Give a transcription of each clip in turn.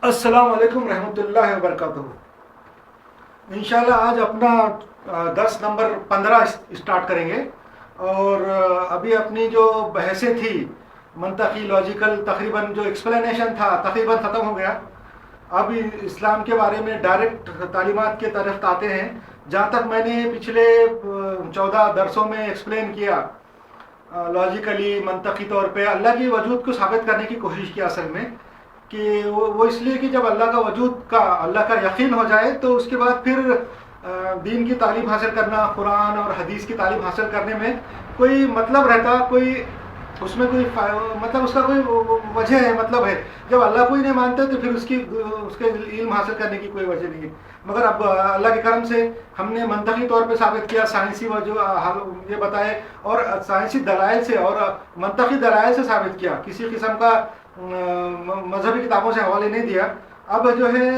السلام علیکم رحمۃ اللہ وبرکاتہ۔ انشاءاللہ آج اپنا درس نمبر 15 اسٹارٹ کریں گے، اور ابھی اپنی جو بحثیں تھی منطقی لاجیکل تقریباً جو ایکسپلینیشن تھا تقریباً ختم ہو گیا۔ اب اسلام کے بارے میں ڈائریکٹ تعلیمات کی طرف آتے ہیں۔ جہاں تک میں نے پچھلے 14 درسوں میں ایکسپلین کیا، لاجیکلی منطقی طور پہ اللہ کی وجود کو ثابت کرنے کی کوشش کی، اصل میں کہ وہ اس لیے کہ جب اللہ کا وجود کا اللہ کا یقین ہو جائے تو اس کے بعد پھر دین کی تعلیم حاصل کرنا، قرآن اور حدیث کی تعلیم حاصل کرنے میں کوئی مطلب رہتا، کوئی اس میں کوئی مطلب اس کا کوئی وجہ ہے، مطلب ہے۔ جب اللہ کو ہی نہیں مانتے تو پھر اس کے علم حاصل کرنے کی کوئی وجہ نہیں ہے۔ مگر اب اللہ کے کرم سے ہم نے منطقی طور پہ ثابت کیا، سائنسی وجہ یہ بتائے، اور سائنسی دلائل سے اور منطقی دلائل سے ثابت کیا، کسی قسم کا مذہبی کتابوں سے حوالے نہیں دیا۔ اب جو ہے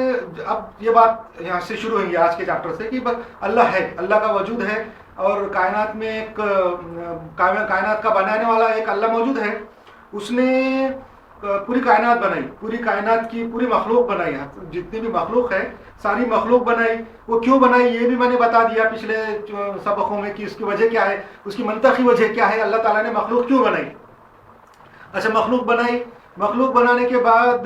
اب یہ بات یہاں سے شروع ہوئی آج کے چیپٹر سے کہ اللہ ہے، اللہ کا وجود ہے، اور کائنات میں ایک کائنات کا بنانے والا ایک اللہ موجود ہے۔ اس نے پوری کائنات بنائی، پوری کائنات کی پوری مخلوق بنائی، جتنی بھی مخلوق ہے ساری مخلوق بنائی۔ وہ کیوں بنائی یہ بھی میں نے بتا دیا پچھلے سبقوں میں کہ اس کی وجہ کیا ہے، اس کی منطقی وجہ کیا ہے، اللہ تعالیٰ نے مخلوق کیوں بنائی۔ اچھا، مخلوق بنائی، مخلوق بنانے کے بعد